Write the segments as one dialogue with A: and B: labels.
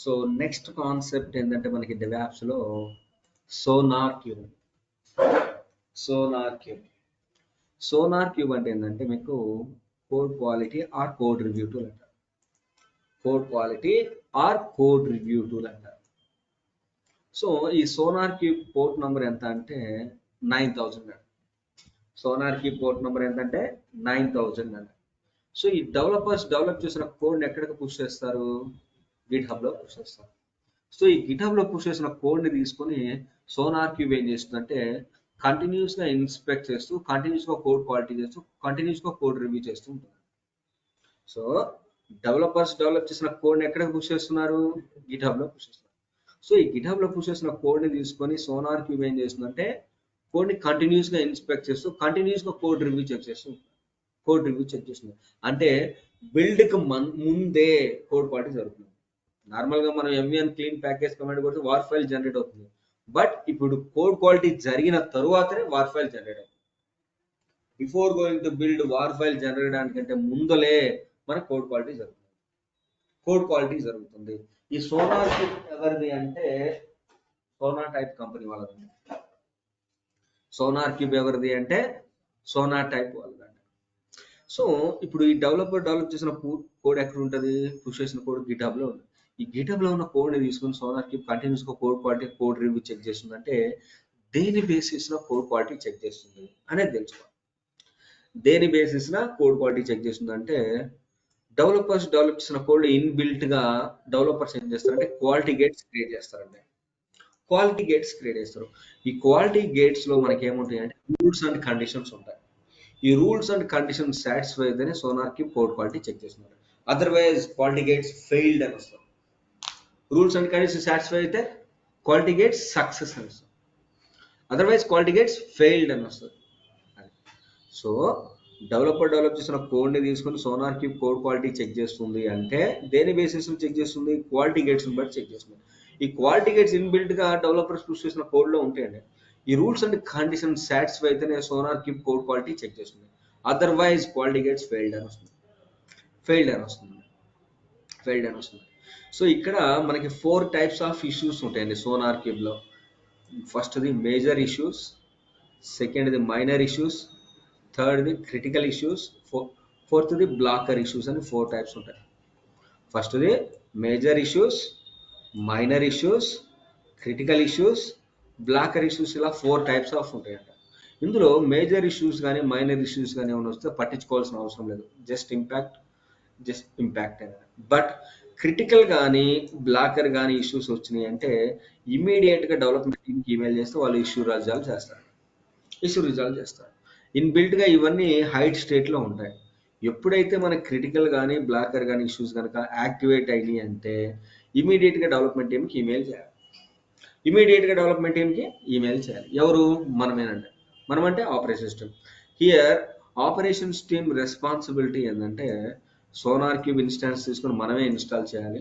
A: So next concept ఏంటంటే మనకి DevOps లో SonarQube. SonarQube SonarQube అంటే ఏంటంటే మీకు code quality or code review tool అంటారు. Code quality or code review tool అంటారు. సో ఈ సోనార్ క్యూబ్ పోర్ట్ నంబర్ ఎంత అంటే 9000 అండి. సోనార్ క్యూబ్ పోర్ట్ నంబర్ ఏంటంటే 9000 అండి. సో ఈ డెవలపర్స్ డెవలప్ చేసిన కోడ్ని ఎక్కడికి పుష్ చేస్తారు? గిట్ హబ్లో పుష్ చేస్తారు. సో ఈ గిట్ హబ్లో పుష్ చేసిన కోడ్ని తీసుకొని సోనార్ క్యూబ్ ఏం చేస్తుందంటే కంటిన్యూస్గా ఇన్స్పెక్ట్ చేస్తూ, కంటిన్యూస్గా కోడ్ క్వాలిటీ చేస్తూ, కంటిన్యూస్గా కోడ్ రివ్యూ చేస్తూ ఉంటుంది. సో డెవలపర్స్ డెవలప్ చేసిన కోడ్ని ఎక్కడికి పుష్ చేస్తున్నారు? గిట్ హబ్లో పుష్ చేస్తున్నారు. సో ఈ గిట్ హబ్లో పుష్ చేసిన కోడ్ని తీసుకొని సోనార్ క్యూబ్ ఏం చేస్తుందంటే కోడ్ని కంటిన్యూస్గా ఇన్స్పెక్ట్ చేస్తూ, కంటిన్యూస్గా కోడ్ రివ్యూ చెక్ చేస్తూ ఉంటుంది. అంటే బిల్డ్కి ముందే కోడ్ క్వాలిటీ జరుగుతుంది. నార్మల్గా మనం MVN క్లీన్ ప్యాకేజ్ కమాండ్ కొడితే వార్ ఫైల్ జనరేట్ అవుతుంది. బట్ ఇప్పుడు కోడ్ క్వాలిటీ జరిగిన తరువాతనే వార్ ఫైల్ జనరేట్ అవుతుంది. Before going to build war file generate దానికంటే ముందలే మన కోడ్ క్వాలిటీ జరుగుతుంది. ఈ సోనార్ క్యూబ్ ఎవరిది అంటే సోనా టైప్ కంపెనీ వాళ్ళది. సోనార్ క్యూబ్ ఎవరిది అంటే సోనా టైప్ వాళ్ళది. సో ఇప్పుడు ఈ డెవలప్ చేసిన కోడ్ ఎక్కడ ఉంటుంది? పుష్ చేసిన కోడ్ గిట్ హబ్లో ఉంది. ఈ గిట్ హబ్లో ఉన్న కోడ్ని తీసుకుని సోనార్ క్యూబ్ కంటిన్యూస్గా code quality, code review check చేస్తుందంటే దేని బేసిస్లో కోడ్ క్వాలిటీ చెక్ చేస్తుంది అనేది తెలుసుకోవాలి. దేని బేసిస్న కోడ్ క్వాలిటీ చెక్ చేస్తుందంటే డెవలపర్స్ డెవలప్ చేసిన కోడ్ ఇన్బిల్ట్గా డెవలపర్స్ ఏం చేస్తారంటే క్వాలిటీ గేట్స్ క్రియేట్ చేస్తారండి. ఈ క్వాలిటీ గేట్స్లో మనకి ఏముంటాయి అంటే రూల్స్ అండ్ కండిషన్స్ ఉంటాయి. ఈ రూల్స్ అండ్ కండిషన్స్ సాటిస్ఫై అయితేనే SonarQube code quality check చేస్తున్నారు. అదర్వైజ్ క్వాలిటీ గేట్స్ ఫెయిల్డ్ అని వస్తుంది. రూల్స్ అండ్ కండిషన్స్ సాటిస్ఫై అయితే క్వాలిటీ గేట్స్ సక్సెస్ అని వస్తుంది. అదర్వైజ్ క్వాలిటీ గేట్స్ ఫెయిల్డ్ అని వస్తుంది. సో డెవలపర్ డెవలప్ చేసిన కోడ్ని తీసుకుని SonarQube code quality check చేస్తుంది అంటే దేని బేసిస్ చెక్ చేస్తుంది? క్వాలిటీ గేట్స్ని బట్టి చెక్ చేస్తుంది. ఈ క్వాలిటీ గేట్స్ ఇన్బిల్ట్గా డెవలపర్స్ పుష్ చేసిన కోడ్లో ఉంటాయండి. ఈ రూల్స్ అండ్ కండిషన్స్ సాటిస్ఫై అయితేనే SonarQube code quality check చేస్తుంది. అదర్వైజ్ క్వాలిటీ గేట్స్ ఫెయిల్డ్ అని వస్తుంది. సో ఇక్కడ మనకి 4 టైప్స్ ఆఫ్ ఇష్యూస్ ఉంటాయండి సోనార్ క్యూబ్లో. ఫస్ట్ది మేజర్ ఇష్యూస్, సెకండ్ది మైనర్ ఇష్యూస్, థర్డ్ది క్రిటికల్ ఇష్యూస్, ఫోర్త్ది బ్లాకర్ ఇష్యూస్ అని 4 టైప్స్ ఉంటాయి. ఫస్ట్ది major issues, minor issues, critical issues, blocker issues, ఇలా 4 టైప్స్ ఆఫ్ ఉంటాయంట. ఇందులో మేజర్ ఇష్యూస్ కానీ మైనర్ ఇష్యూస్ కానీ ఏమైనా వస్తే పట్టించుకోవాల్సిన అవసరం లేదు. జస్ట్ ఇంపాక్ట్ అనేది. బట్ క్రిటికల్ కానీ బ్లాకర్ కానీ ఇష్యూస్ వచ్చినాయి అంటే ఇమీడియట్గా డెవలప్మెంట్ టీమ్కి ఈమెయిల్ చేస్తే వాళ్ళు ఇష్యూ రిజాల్వ్ చేస్తారు. ఇన్బిల్ట్గా ఇవన్నీ హైడ్ స్టేట్లో ఉంటాయి. ఎప్పుడైతే మనకి క్రిటికల్ కానీ బ్లాకర్ కానీ ఇష్యూస్ కనుక యాక్టివేట్ అయినాయి అంటే ఇమీడియట్గా డెవలప్మెంట్ టీమ్కి ఈమెయిల్ చేయాలి. ఎవరు? మనమేనండి. మనమంటే operations team. Here operations team responsibility ఏంటంటే సోనార్ క్యూబ్ ఇన్స్టాన్స్ తీసుకొని మనమే ఇన్స్టాల్ చేయాలి.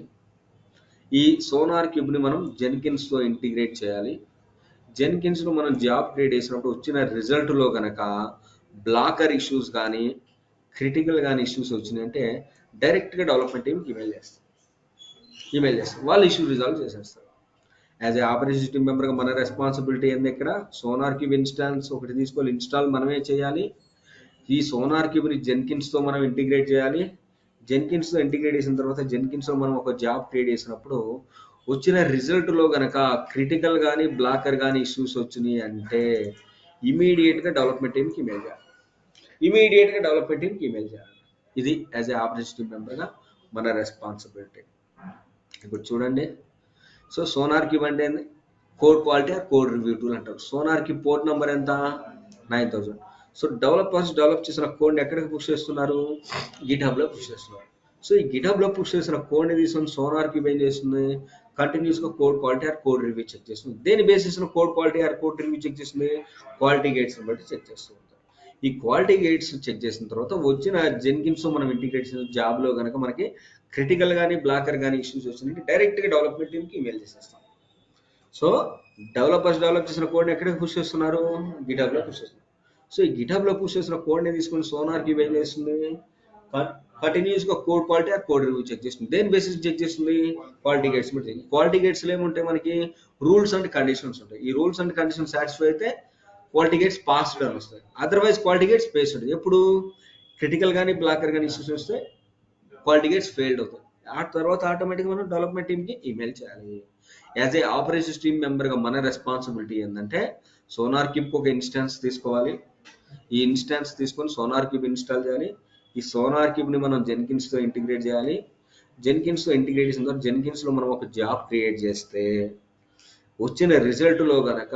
A: ఈ సోనార్ క్యూబ్ని మనం జెన్కిన్స్లో ఇంటిగ్రేట్ చేయాలి. జెన్కిన్స్లో మనం జాబ్ క్రియేట్ చేసినప్పుడు వచ్చిన రిజల్ట్లో కనుక బ్లాకర్ ఇష్యూస్ కానీ క్రిటికల్ కానీ ఇష్యూస్ వచ్చినాయంటే డైరెక్ట్గా డెవలప్మెంట్ టీమ్కి ఈమెయిల్ చేస్తారు. వాళ్ళు ఇష్యూ రిజాల్వ్ చేసేస్తారు. యాజ్ ఏ ఆపరేషన్ టీమ్ మెంబర్గా మన రెస్పాన్సిబిలిటీ ఏంది? ఇక్కడ సోనార్ క్యూబ్ ఇన్స్టాన్స్ ఒకటి తీసుకోవాలి, ఇన్స్టాల్ మనమే చేయాలి. ఈ సోనార్ క్యూబ్ని జెన్కిన్స్తో మనం ఇంటిగ్రేట్ చేయాలి. జెన్కిన్స్తో ఇంటిగ్రేట్ చేసిన తర్వాత జెన్కిన్స్లో మనం ఒక జాబ్ క్రియేట్ చేసినప్పుడు వచ్చిన రిజల్ట్లో కనుక క్రిటికల్ కానీ బ్లాకర్ కానీ ఇష్యూస్ వచ్చినాయి అంటే ఇమీడియట్గా డెవలప్మెంట్ టీమ్కి ఈమెయిల్ చేయాలి. ఇది యాజ్ ఏ ఆపరేషన్ టీమ్ మెంబర్గా మన రెస్పాన్సిబిలిటీ. ఇప్పుడు చూడండి. సో సోనార్ క్యూబ్ అంటే ఏంది? Code quality or code review tool అంటారు. సోనార్ క్యూబ్ పోర్ట్ నెంబర్ ఎంత? 9000. సో డెవలపర్స్ డెవలప్ చేసిన కోడ్ని ఎక్కడికి పుష్ చేస్తున్నారు? గిట్ హబ్లో పుష్ చేస్తున్నారు. సో ఈ గిట్ హబ్లో పుష్ చేసిన కోడ్ని తీసుకొని సోనార్ క్యూబ్ ఏం చేస్తుంది? కంటిన్యూస్గా code quality or code review check చేస్తుంది. దేని బేసిస్లో code quality or code review check చేస్తుంది? క్వాలిటీ గేట్స్ని బట్టి చెక్ చేస్తూ ఉంటారు. ఈ క్వాలిటీ గేట్స్ చెక్ చేసిన తర్వాత వచ్చిన జెన్కిన్స్తో మనం ఇంటిగ్రేట్ చేసిన జాబ్లో కనుక మనకి క్రిటికల్ కానీ బ్లాకర్ కానీ ఇష్యూస్ వచ్చిందంటే డైరెక్ట్గా డెవలప్మెంట్ టీమ్కి ఈమెయిల్ చేసేస్తాం. సో డెవలపర్స్ డెవలప్ చేసిన కోడ్ని ఎక్కడికి పుష్ చేస్తున్నారు? గిట్ హబ్లో పుష్ చేస్తున్నారు. సో ఈ గిట్ హబ్లో పుష్ చేసిన కోడ్ని తీసుకుని సోనార్ క్యూబ్ ఏం చేస్తుంది? కంటిన్యూస్గా కోడ్ క్వాలిటీ ఆ కోడ్ రివ్యూ చెక్ చేస్తుంది. దేని బేసిస్ చెక్ చేస్తుంది? క్వాలిటీ గేట్స్ మీద. క్వాలిటీ గేట్స్లో ఏముంటాయి మనకి? రూల్స్ అండ్ కండిషన్స్ ఉంటాయి. ఈ రూల్స్ అండ్ కండిషన్స్ సాటిస్ఫై అయితే క్వాలిటీ గేట్స్ పాస్డ్ అని వస్తాయి. Otherwise quality gates paced. ఎప్పుడు క్రిటికల్ కానీ బ్లాకర్ కానీ ఇష్యూస్ వస్తే క్వాలిటీ గేట్స్ ఫెయిల్డ్ అవుతాయి. ఆ తర్వాత ఆటోమేటిక్గా మనం డెవలప్మెంట్ టీమ్కి ఈమెయిల్ చేయాలి. యాజ్ ఏ ఆపరేషన్స్ టీమ్ మెంబర్గా మన రెస్పాన్సిబిలిటీ ఏంటంటే సోనార్ క్యూబ్కి ఒక ఇన్స్టాన్స్ తీసుకోవాలి. ఈ ఇన్స్టాన్స్ తీసుకొని సోనార్ క్యూబ్ ఇన్స్టాల్ చేయాలి. ఈ సోనార్ క్యూబ్ని మనం జెన్కిన్స్తో ఇంటిగ్రేట్ చేయాలి. జెన్కిన్స్తో ఇంటిగ్రేట్ చేసిన తర్వాత జెన్కిన్స్లో మనం ఒక జాబ్ క్రియేట్ చేస్తే వచ్చిన రిజల్ట్లో కనుక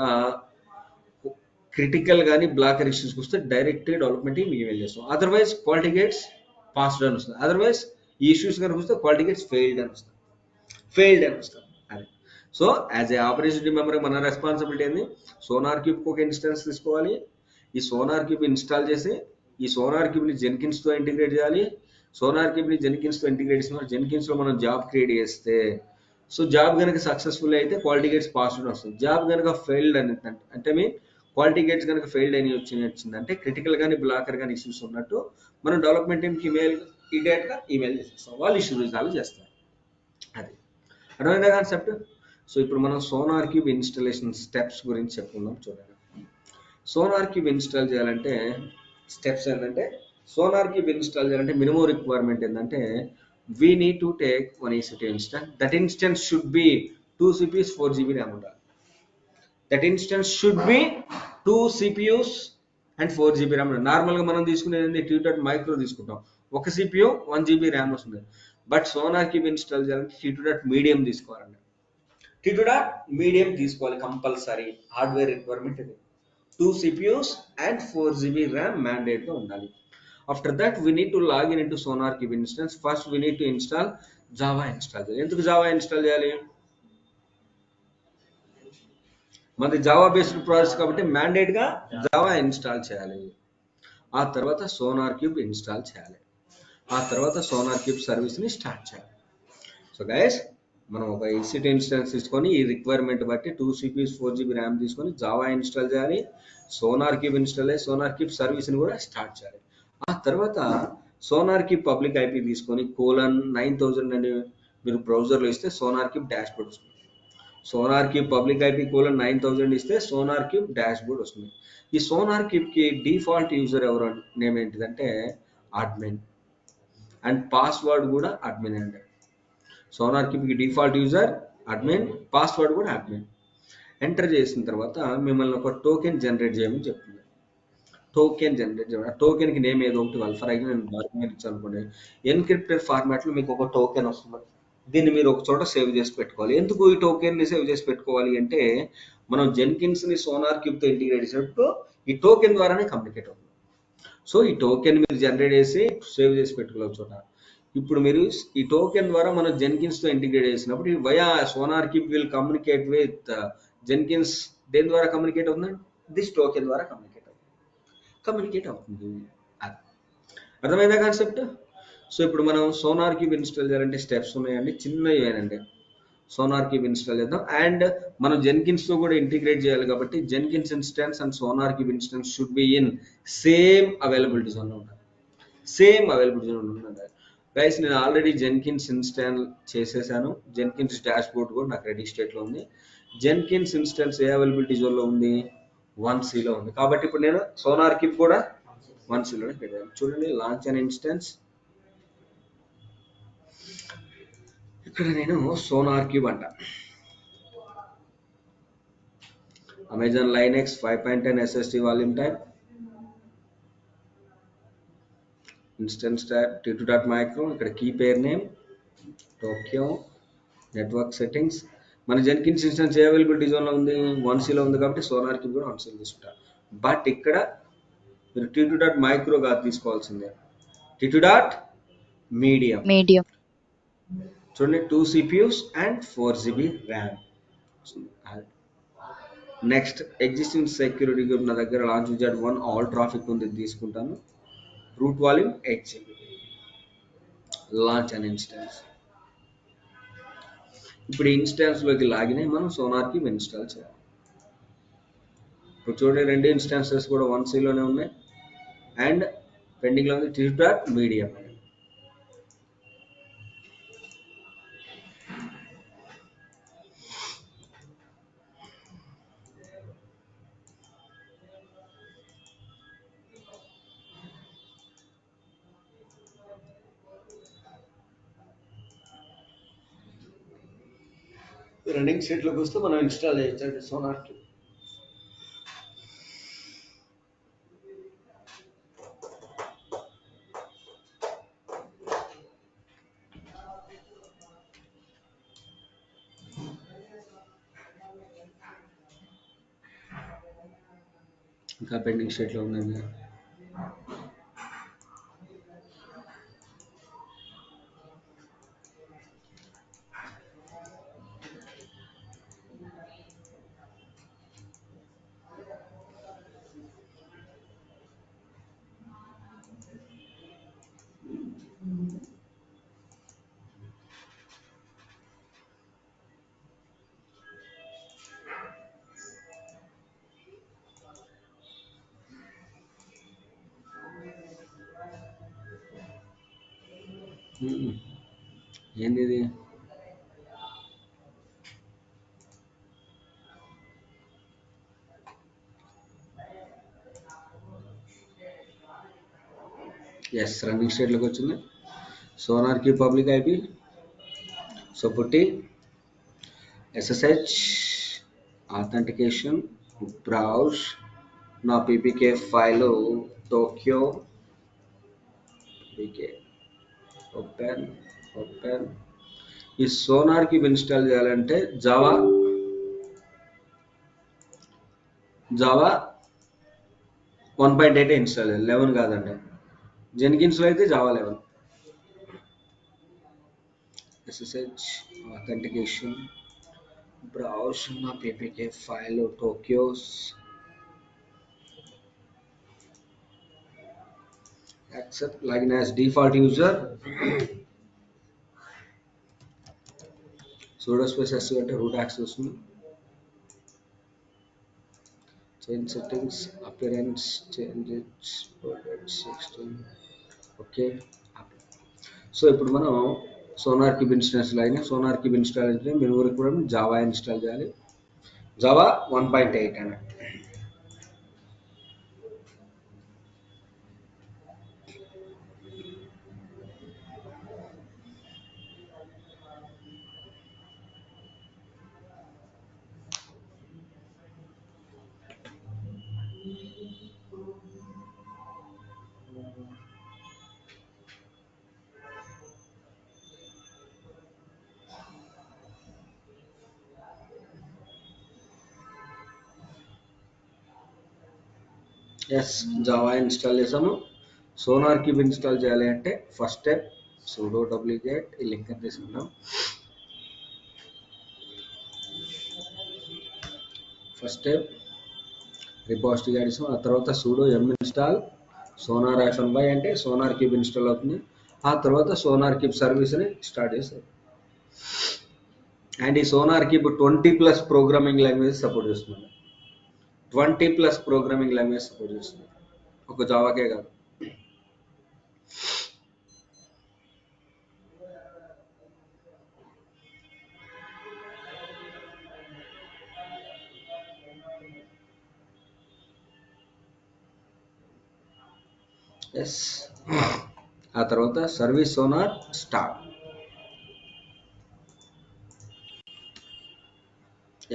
A: క్రిటికల్ కానీ బ్లాకర్ ఇష్యూస్కి వస్తే డైరెక్ట్గా డెవలప్మెంట్ టీమ్ ఈమెయిల్ చేస్తాం. అదర్వైజ్ క్వాలిటీ గేట్స్ పాస్డ్ అని వస్తుంది. అదర్వైజ్ ఈ ఇష్యూస్ కనుక వస్తే క్వాలిటీ గేట్స్ ఫెయిల్డ్ అని వస్తుంది. ఫెయిల్డ్ అని వస్తుంది. అది so as a operation team member మన రెస్పాన్సిబిలిటీ ఏంది? సోనార్ క్యూబ్కి ఒక ఇన్స్టెన్స్ తీసుకోవాలి. ఈ సోనార్ క్యూబ్ ఇన్స్టాల్ చేసి ఈ సోనార్ క్యూబ్ని జెన్కిన్స్తో ఇంటిగ్రేట్ చేయాలి. సోనార్ క్యూబ్ని జెన్కిన్స్తో ఇంటిగ్రేట్ చేసిన జెన్కిన్స్లో మనం జాబ్ క్రియేట్ చేస్తే సో జాబ్ కనుక సక్సెస్ఫుల్ అయితే క్వాలిటీ గేట్స్ పాస్డ్ వస్తుంది. జాబ్ కనుక ఫెయిల్డ్ అని అంటే మీన్ క్వాలిటీ గేట్స్ కనుక ఫెయిల్డ్ అని వచ్చిందంటే క్రిటికల్ కానీ బ్లాకర్ కానీ ఇష్యూస్ ఉన్నట్టు మనం డెవలప్మెంట్ టీమ్కి ఇమీడియట్గా ఈమెయిల్ చేసేస్తాం. వాళ్ళు ఇష్యూ రిజాల్వ్ చేస్తారు. అది అర్థమైందా కాన్సెప్ట్? సో ఇప్పుడు మనం సోనార్ క్యూబ్ ఇన్స్టాలేషన్ స్టెప్స్ గురించి చెప్పుకుందాం. చూడండి, సోనార్ క్యూబ్ ఇన్స్టాల్ చేయాలంటే స్టెప్స్ ఏంటంటే సోనార్ క్యూబ్ ఇన్స్టాల్ చేయాలంటే మినిమం రిక్వైర్మెంట్ ఏంటంటే we need to take one EC2 instance. That instance should be 2 CPUs 4 GB RAM ఉండాలి. That instance should be 2 CPUs and 4 GB RAM. నార్మల్గా మనం తీసుకునేది T2 micro తీసుకుంటాం, ఒక CPU 1 GB RAM వస్తుంది. But sonar cube install చేయాలంటే T2 medium తీసుకోవాలండి. T2 medium తీసుకోవాలి కంపల్సరీ. హార్డ్వేర్ రిక్వైర్మెంట్ ఇది. 2 CPUs and 4 GB RAM mandate గా ఉండాలి. After that we need to log in into Sonar Cube instance. First we need to install Java install చేయాలి. ఎందుకు Java install చేయాలి? మనది Java based projects కాబట్టి mandate గా Java install చేయాలి. ఆ తర్వాత సోనార్ క్యూబ్ ఇన్స్టాల్ చేయాలి. ఆ తర్వాత సోనార్ క్యూబ్ సర్వీస్ ని స్టార్ట్ చేయాలి. సో గైస్ మనం ఒక EC2 ఇన్స్టాన్స్ తీసుకొని ఈ రిక్వైర్మెంట్ బట్టి 2 CPUs 4 GB RAM తీసుకొని జావా ఇన్స్టాల్ చేయాలి. సోనార్ క్యూబ్ ఇన్స్టాల్ అయ్యి సోనార్ క్యూబ్ సర్వీస్ ని కూడా స్టార్ట్ చేయాలి. ఆ తర్వాత సోనార్ క్యూబ్ పబ్లిక్ IP తీసుకొని :9000 అని మీరు బ్రౌజర్లో ఇస్తే సోనార్ క్యూబ్ డాష్ బోర్డ్ వస్తుంది. సోనార్ క్యూబ్ పబ్లిక్ IP :9000 ఇస్తే సోనార్ క్యూబ్ డాష్ బోర్డ్ వస్తుంది. ఈ సోనార్ క్యూబ్కి డిఫాల్ట్ యూజర్ ఎవరు నేమ్ ఏంటిదంటే అడ్మిన్, అండ్ పాస్వర్డ్ కూడా అడ్మిన్ అండి. సోనార్ క్యూబ్కి డిఫాల్ట్ యూజర్ అడ్మిన్, పాస్వర్డ్ కూడా అడ్మిన్. ఎంటర్ చేసిన తర్వాత మిమ్మల్ని ఒక టోకెన్ జనరేట్ చేయమని చెప్తుంది. టోకెన్ జనరేట్ చేయాలి. టోకెన్కి నేమ్ ఏదో ఒకటి వాళ్ళు, ఫర్ ఎగ్జాంపుల్ నేను బార్గెన్ ఇచ్చాను అనుకోండి, ఎన్క్రిప్టెడ్ ఫార్మాట్లో మీకు ఒక టోకెన్ వస్తుంది. దీన్ని మీరు ఒక చోట సేవ్ చేసి పెట్టుకోవాలి. ఎందుకు ఈ టోకెన్ని సేవ్ చేసి పెట్టుకోవాలి అంటే మనం జెన్కిన్స్ని సోనార్ క్యూబ్తో ఇంటిగ్రేట్ చేసినప్పుడు ఈ టోకెన్ ద్వారానే కమ్యూనికేట్ అవుతుంది. సో ఈ టోకెన్ మీరు జనరేట్ చేసి సేవ్ చేసి పెట్టుకోవాలి చోట. ఇప్పుడు మీరు ఈ టోకెన్ ద్వారా మనం జెన్కిన్స్తో ఇంటిగ్రేట్ చేసినప్పుడు via sonar cube will communicate with Jenkins. దేని ద్వారా కమ్యూనికేట్ అవుతుంది? దిస్ టోకెన్ ద్వారా కమ్యూనికేట్ అవుతుంది. అర్థమైందా కాన్సెప్ట్? సో ఇప్పుడు మనం సోనార్ క్యూబ్ ఇన్స్టాల్ చేయాలంటే స్టెప్స్ ఉన్నాయండి, చిన్నవేనండి. సోనార్ క్యూబ్ ఇన్స్టాల్ చేద్దాం. అండ్ మనం జెన్కిన్స్తో కూడా ఇంటిగ్రేట్ చేయాలి కాబట్టి Jenkins instance and sonar cube instance should be in same availability జోన్లో ఉండాలి. సేమ్ అవైలబిలిటీ జోన్లో ఉండాలి. గైస్ నేను ఆల్రెడీ జెన్కిన్స్ ఇన్స్టాల్ చేసేసాను. జెన్కిన్స్ డాష్ బోర్డ్ కూడా నాకు రెడీ స్టేట్లో ఉంది. జెన్కిన్స్ ఇన్స్టాన్స్ ఏ అవైలబిలిటీ జోన్లో ఉంది? 1Cలో ఉంది. కాబట్టి ఇప్పుడు నేను సోనార్ క్యూబ్ కూడా 1Cలోనే పెట్టాను. చూడండి, లాంచ్ అన్ ఇన్స్టాన్స్. ఇక్కడ నేను సోనార్ క్యూబ్ అంట, Amazon Linux 5.10 SSD volume type, instance type T2.micro. ఇక్కడ key pair name Tokyo, network settings. మన జెన్కిన్స్ ఇన్స్టెన్స్ ఏ అవైలబిలిటీ జోన్లో ఉంది? 1Cలో ఉంది కాబట్టి సోనార్ క్యూబ్ కూడా 1Cలో తీసుకుంటారు. బట్ ఇక్కడ మీరు T2.micro కాదు తీసుకోవాల్సిందే, T2.medium. చూడండి, 2 CPUs and 4 GB RAM. Next existing security group నా దగ్గర లాంచ్ విజార్డ్ 1 ఆల్ ట్రాఫిక్ ఉంది, తీసుకుంటాను. Root volume 8 GB. Launch an instance. ఇప్పుడు ఇన్స్టాన్స్లోకి లాగిన్ అయ్యి మనం సోనార్ క్యూబ్ ఇన్స్టాల్ చేయాలి. ఇప్పుడు చూడండి, 2 ఇన్స్టాన్సెస్ కూడా 1Cలోనే ఉన్నాయి అండ్ పెండింగ్లో ఉంది T2.medium. రన్నింగ్ స్టేట్లోకి వస్తే మనం ఇన్స్టాల్ చేయొచ్చు సోనార్ క్యూబ్. ఇంకా పెండింగ్ స్టేట్లో ఉందండి. ఏంది ఇది? ఎస్, రన్నింగ్ స్టేట్లోకి వచ్చింది. SonarQube public IP. So PuTTY SSH authentication browse నా PPK ఫైల్ టోక్యో PK ఓపెన్. ఈ సోనార్ క్యూబ్ ఇన్స్టాల్ చేయాలంటే జావా 1.8 ఇన్స్టాల్ చేయాలి, 11 కాదండి. జెన్కిన్స్లో అయితే జావా 11. SSH authentication browse నా PPK ఫైల్ టోక్యోస్ accept login as default user. sudo space s అంటే root access వస్తుంది. change settings appearance change it 16. Okay. So ఇప్పుడు మనం సోనార్ క్యూబ్ ఇన్స్టాల్ అయినా సోనార్ క్యూబ్ ఇన్స్టాల్ అయితే మీరు ఊరికి కూడా జావా ఇన్స్టాల్ చేయాలి. జావా 1.8 అని. ఎస్, జావా ఇన్స్టాల్ చేసాము. సోనార్ క్యూబ్ ఇన్స్టాల్ చేయాలి అంటే ఫస్ట్ స్టెప్ sudo wget ఈ లింక్ తీసుకుందాం. ఫస్ట్ స్టెప్ రిపాజిటరీ అడిసాం. ఆ తర్వాత sudo yum install sonar -y అంటే సోనార్ క్యూబ్ ఇన్స్టాల్ అవుతుంది. ఆ తర్వాత సోనార్ క్యూబ్ సర్వీస్ని స్టార్ట్ చేస్తారు. అండ్ ఈ SonarQube 20+ programming language support చేస్తుంది. 20+ ప్రోగ్రామింగ్ లాంగ్వేజ్ సపోర్ట్ చేస్తుంది, ఒక జావాకే కాదు. ఎస్, ఆ తర్వాత service sonar start.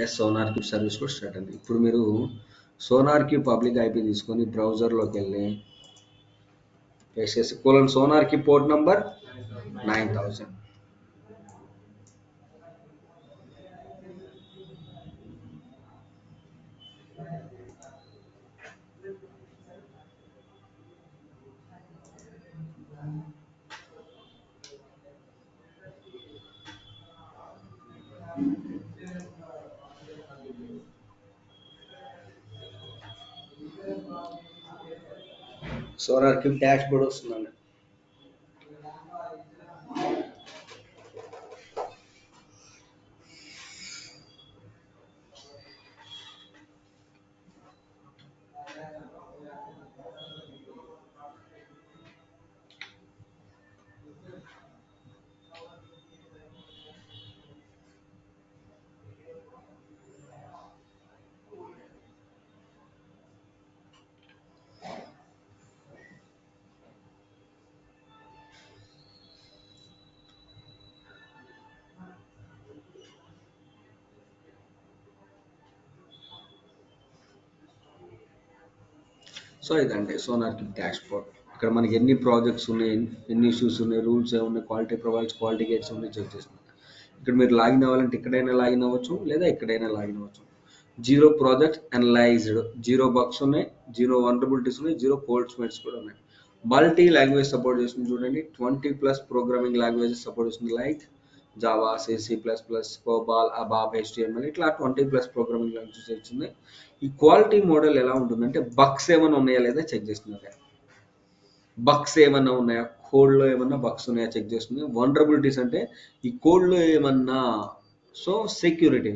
A: Yes, SonarQube service కూడా స్టార్ట్ అయింది. ఇప్పుడు మీరు సోనార్ క్యూబ్ పబ్లిక్ ఐపీ తీసుకొని బ్రౌజర్లోకి వెళ్ళి వేసేసి sonar cube port number 9000. Sonar cube dash board వస్తుందండి. సో ఇదండి సోనార్ కిప్ డాష్ బోర్డ్. ఇక్కడ మనకి ఎన్ని ప్రాజెక్ట్స్ ఉన్నాయి, ఎన్ని ఇష్యూస్ ఉన్నాయి, రూల్స్ ఏమున్నాయి, క్వాలిటీ ప్రొఫైల్స్, క్వాలిటీ గేట్స్ ఉన్నాయి చెక్ చేస్తున్నాం. ఇక్కడ మీరు లాగిన్ అవ్వాలంటే ఇక్కడైనా లాగిన్ అవ్వచ్చు, లేదా ఎక్కడైనా లాగిన్ అవ్వచ్చు. Zero project analysed, zero bugs ఉన్నాయి, జీరో వనరబిలిటీస్ ఉన్నాయి, జీరో కోల్డ్ స్మెట్స్ కూడా ఉన్నాయి. మల్టీ లాంగ్వేజ్ సపోర్ట్ చేస్తుంది చూడండి, 20+ ప్రోగ్రామింగ్ లాంగ్వేజెస్ సపోర్ట్ చేస్తుంది. Like Java, C++, COBOL, ABAP, HTML, ఇట్లా 20+ ప్రోగ్రామింగ్ లాంగ్వేజెస్ వచ్చింది. ఈ క్వాలిటీ మోడల్ ఎలా ఉంటుందంటే బగ్స్ ఏమైనా ఉన్నాయా లేదా చెక్ చేస్తున్నారు. బగ్స్ ఏమన్నా ఉన్నాయా, కోడ్లో ఏమన్నా బగ్స్ ఉన్నాయా చెక్ చేస్తుంది. వనరబిలిటీస్ అంటే ఈ కోడ్లో ఏమన్నా, సో సెక్యూరిటీ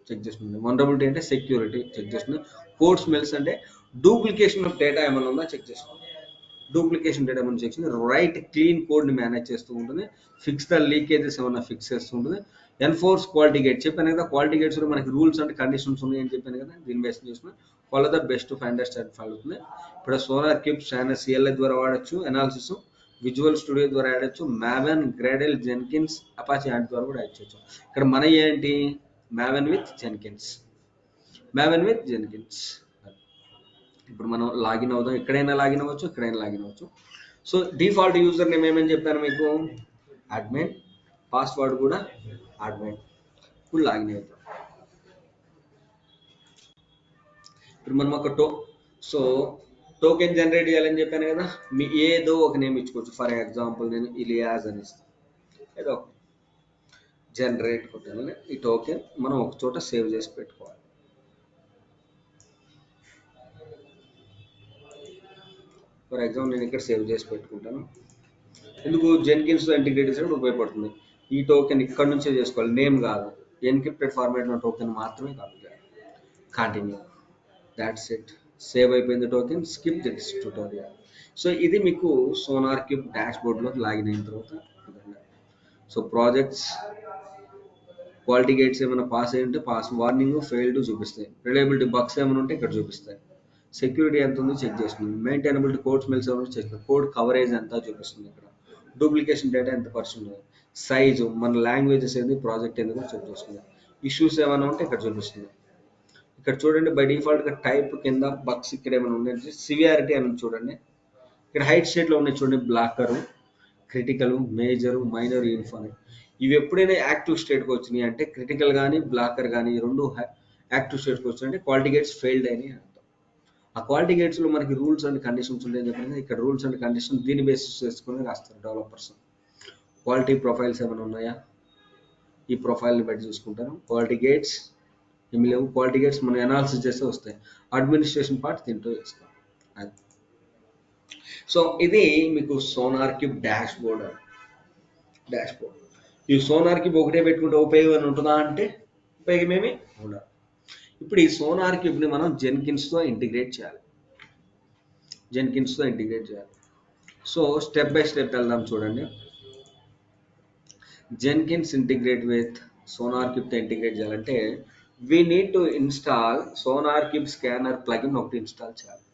A: చెక్ చేస్తుంది. వనరబిలిటీ అంటే సెక్యూరిటీ చెక్ చేస్తుంది. కోడ్ స్మెల్స్ అంటే డూప్లికేషన్ ఆఫ్ డేటా ఏమైనా ఉందా చెక్ చేస్తుంది. డూప్లికేషన్ డేటా ఏమైనా చెక్ చేస్తుంది. రైట్ క్లీన్ కోడ్ని మేనేజ్ చేస్తూ ఉంటుంది. ఫిక్స్ ద లీకేజెస్ ఏమైనా ఫిక్స్ చేస్తూ ఉంటుంది. ఎన్ఫోర్స్ క్వాలిటీ గేట్, చెప్పాను కదా క్వాలిటీ గేట్స్ మనకి రూల్స్ అండ్ కండిషన్స్ ఉన్నాయి అని చెప్పాను కదా, దీన్ని బేస్ చేసుకుని follow the best finder stand follow అవుతుంది. ఇప్పుడు సోనార్ కిప్ స్టాండర్డ్ CLI ద్వారా వాడచ్చు, అనాలిసిస్ విజువల్ స్టూడియో ద్వారా ఆడచ్చు, మావెన్, గ్రేడెల్, జెన్కిన్స్, అపాచీ యాడ్ ద్వారా కూడా యాడ్ చేయొచ్చు. ఇక్కడ మన ఏంటి, Maven with Jenkins, Maven with Jenkins. ఇప్పుడు మనం లాగిన్ అవుదాం, ఎక్కడైనా లాగిన్ అవ్వచ్చు, ఎక్కడైనా లాగిన్ అవ్వచ్చు. సో డిఫాల్ట్ యూజర్ నేమ్ ఏమని చెప్పాను మీకు, అడ్మిన్, పాస్వర్డ్ కూడా అడ్మిన్. ఇప్పుడు లాగిన్ అవుతాం. ఇప్పుడు మనం ఒక సో టోకెన్ జనరేట్ చేయాలని చెప్పాను కదా, మీ ఏదో ఒక నేమ్ ఇచ్చుకోవచ్చు. ఫర్ ఎగ్జాంపుల్ నేను ఇలియాజ్ అని ఇస్తాను, ఏదో ఒక జనరేట్ కొట్టాను. ఈ టోకెన్ మనం ఒక చోట సేవ్ చేసి పెట్టుకోవాలి. ఫర్ ఎగ్జాంపుల్ నేను ఇక్కడ సేవ్ చేసి పెట్టుకుంటాను. ఎందుకు, జెన్కిన్స్తో ఇంటిగ్రేట్ చేసినప్పుడు ఉపయోగపడుతుంది. ఈ టోకెన్ ఇక్కడ నుంచే చేసుకోవాలి, నేమ్ కాదు, ఎన్క్రిప్టెడ్ ఫార్మాట్లో టోకెన్ మాత్రమే కాపీ చేయాలి. Continue, that's it. సేవ్ అయిపోయింది token, skip this tutorial. So ఇది మీకు సోనార్ కిప్ డాష్ బోర్డ్లోకి లాగిన్ అయిన తర్వాత. సో ప్రాజెక్ట్స్, క్వాలిటీ గేట్స్ ఏమైనా పాస్ అయ్యి ఉంటే పాస్, వార్నింగ్, ఫెయిల్డ్ చూపిస్తాయి. రిలయబిలిటీ బగ్స్ ఏమైనా ఉంటే ఇక్కడ చూపిస్తాయి. సెక్యూరిటీ ఎంత ఉందో చెక్ చేస్తుంది. మెయింటైనబిలిటీ, కోడ్ స్మెల్స్ ఏమైనా చేస్తుంది. కోడ్ కవరేజ్ ఎంత చూపిస్తుంది. ఇక్కడ డూప్లికేషన్ డేటా ఎంత పర్సెంట్, సైజు, మన లాంగ్వేజెస్ ఏంది, ప్రాజెక్ట్ ఏంది కూడా చెక్ చేస్తుంది. ఇష్యూస్ ఏమైనా ఉంటే ఇక్కడ చూపిస్తుంది. ఇక్కడ చూడండి బై డిఫాల్ట్గా టైప్ కింద బగ్స్ ఇక్కడ ఏమైనా ఉన్నాయి, సివియారిటీ అని చూడండి. ఇక్కడ హైట్ స్టేట్లో ఉన్నాయి చూడండి, బ్లాకరు, క్రిటికల్, మేజరు, మైనర్, యూనిఫామ్. ఇవి ఎప్పుడైనా యాక్టివ్ స్టేట్కి వచ్చినాయి అంటే క్రిటికల్ కానీ బ్లాకర్ కానీ రెండు యాక్టివ్ స్టేట్కి వచ్చినాయంటే క్వాలిటీ గేట్స్ ఫెయిల్డ్ అయినాయి అర్థం. ఆ క్వాలిటీ గేట్స్లో మనకి రూల్స్ అండ్ కండిషన్స్ ఉంటాయని చెప్పిన ఇక్కడ రూల్స్ అండ్ కండిషన్ దీన్ని బేసిస్ చేసుకుని రాస్తారు డెవలపర్స్. క్వాలిటీ ప్రొఫైల్స్ ఏమైనా ఉన్నాయా, ఈ ప్రొఫైల్ని బట్టి చూసుకుంటారు. క్వాలిటీ గేట్స్ ఏమి లేవు, క్వాలిటీ గేట్స్ మనం అనాలిసిస్ చేస్తే వస్తాయి. అడ్మినిస్ట్రేషన్ పార్ట్ దీంట్లో చేస్తాం. అది సో ఇది మీకు సోనార్ కిప్ డాష్ బోర్డ్. ఈ సోనార్ కిప్ ఒకటే పెట్టుకుంటే ఉపయోగం ఉంటుందా అంటే ఉపయోగమేమి ఉండదు. ఇప్పుడు ఈ సోనార్ కిప్ని మనం జెన్కిన్స్తో ఇంటిగ్రేట్ చేయాలి. సో స్టెప్ బై స్టెప్ వెళ్దాం చూడండి. జెన్కిన్స్ ఇంటిగ్రేట్ విత్ సోనార్ కిప్తో ఇంటిగ్రేట్ చేయాలంటే we need to install SonarQube scanner plugin ఒకటి ఇన్స్టాల్ చేయాలి.